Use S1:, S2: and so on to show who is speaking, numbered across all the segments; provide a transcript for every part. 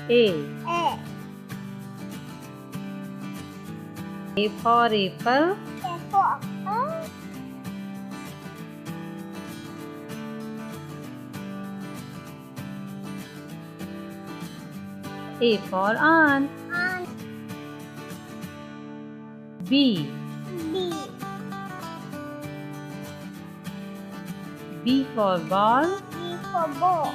S1: A.
S2: A.
S1: A for apple.
S2: A for apple.
S1: A for ant.
S2: Ant.
S1: B.
S2: B.
S1: B for ball.
S2: B for ball.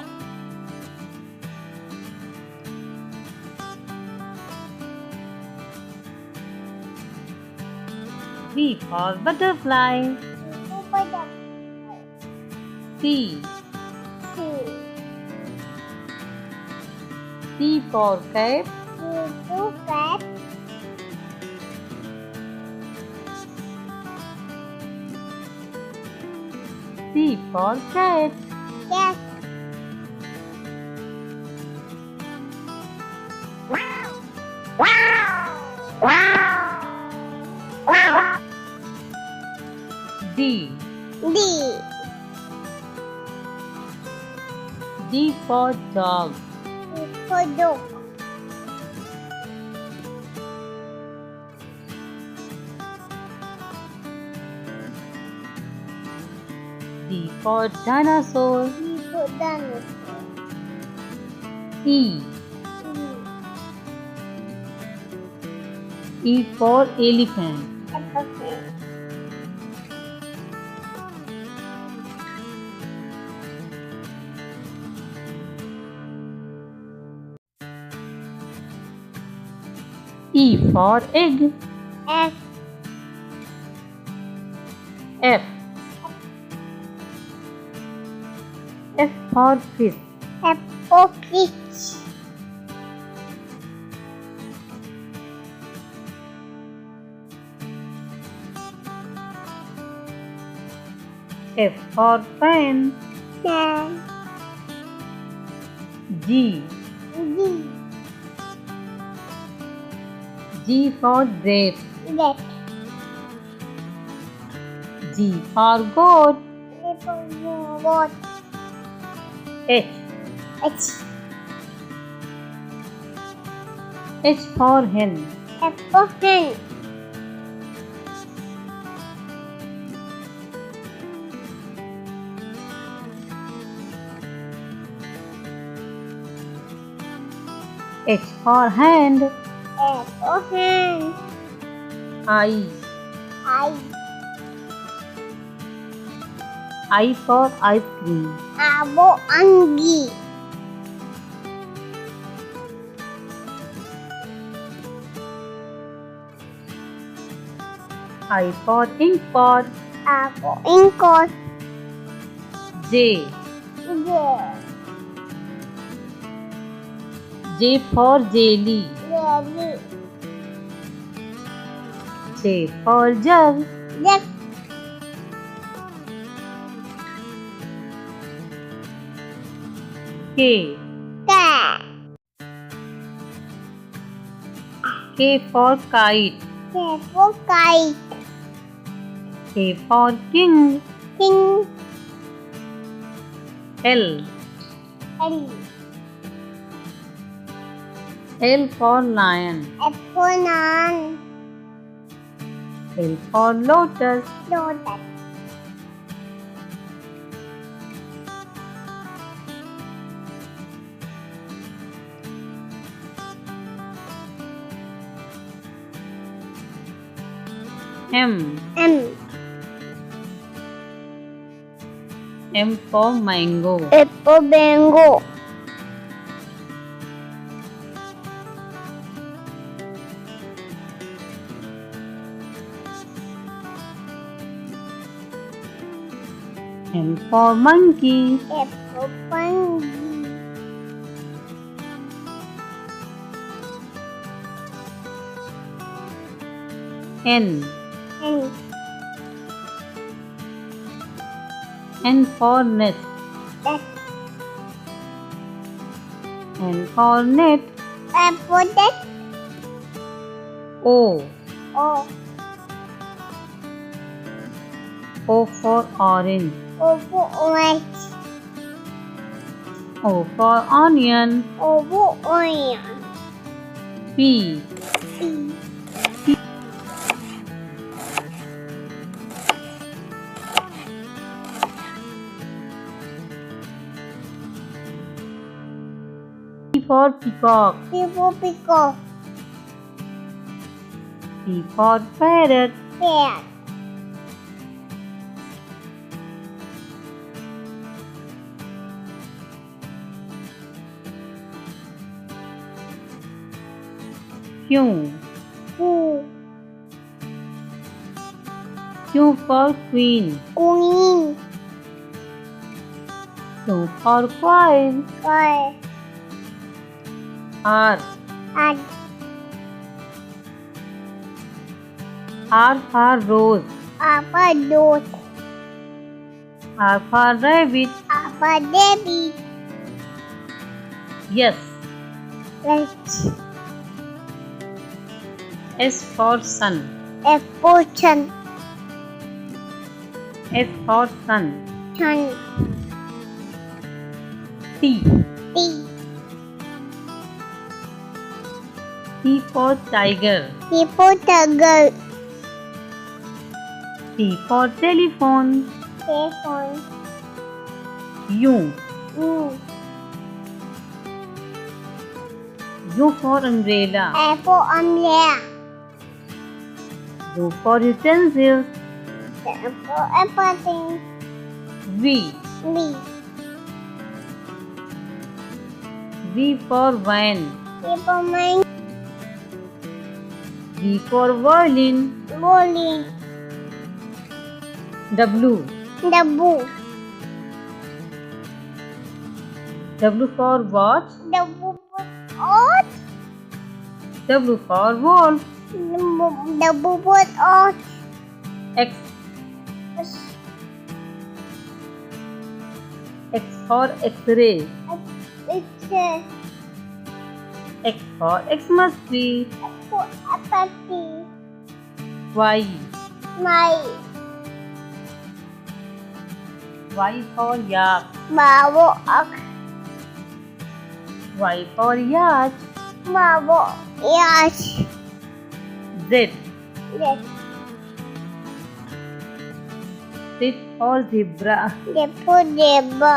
S1: B for butterfly.
S2: B for butterfly.
S1: C.
S2: C.
S1: C for cat.
S2: C for cat.
S1: C for cat.
S2: Cat.
S1: D.
S2: D.
S1: D for dog.
S2: D for dog.
S1: D for dinosaur.
S2: D for dinosaur.
S1: E.
S2: E.
S1: E for elephant.
S2: Elephant.
S1: E for egg.
S2: F.
S1: F. F for fish.
S2: F for fish.
S1: F for fan.
S2: Fan.
S1: G.
S2: G.
S1: G for grape.
S2: Rat.
S1: G for goat.
S2: G for goat.
S1: H.
S2: H.
S1: H for hen.
S2: F for hen.
S1: H for hand.
S2: F for hand.
S1: I.
S2: I.
S1: I for ice cream.
S2: Abo anggi.
S1: I for ink pot.
S2: Abo ingkot.
S1: J.
S2: J.
S1: J for jelly.
S2: Jelly.
S1: J for jug.
S2: Jack.
S1: K.
S2: Cat.
S1: K for kite.
S2: K for kite.
S1: K for king.
S2: King.
S1: L.
S2: L.
S1: L for lion.
S2: F for lion.
S1: L for lotus.
S2: Lotus.
S1: M.
S2: M.
S1: M for mango.
S2: F for mango.
S1: N for monkey.
S2: F for monkey.
S1: N.
S2: N.
S1: N for nest.
S2: F.
S1: N for net.
S2: F for that.
S1: O.
S2: O.
S1: O for orange.
S2: O for orange.
S1: O for onion.
S2: O onion.
S1: P.
S2: P.
S1: P for peacock.
S2: P for peacock.
S1: P for parrot.
S2: Pear.
S1: Q.
S2: Q.
S1: Q for queen.
S2: Queen.
S1: Q for quail.
S2: Quail.
S1: R.
S2: R.
S1: R for rose.
S2: R for dot.
S1: R for rabbit.
S2: R for Debbie.
S1: Yes.
S2: Let's
S1: S for sun.
S2: F for sun.
S1: S for sun.
S2: Sun.
S1: T.
S2: T.
S1: T for tiger.
S2: T for tiger.
S1: T for telephone.
S2: Telephone.
S1: U.
S2: U.
S1: U for umbrella.
S2: A for umbrella.
S1: U for utensils.
S2: A for everything.
S1: V.
S2: V.
S1: V for van.
S2: V for mine.
S1: V for violin.
S2: Bowling.
S1: W.
S2: W.
S1: W for watch.
S2: W for odd.
S1: W for wolf.
S2: W for odd.
S1: X. X for X-ray.
S2: It's a
S1: X for Xmas tree.
S2: for apathy.
S1: Y.
S2: My
S1: Y for yak.
S2: Bravo ox.
S1: Y for yacht.
S2: Bravo yes.
S1: Z.
S2: Yes.
S1: Z for zebra.
S2: The for zebra.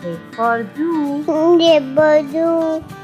S1: Z for zoo.
S2: Zebra do.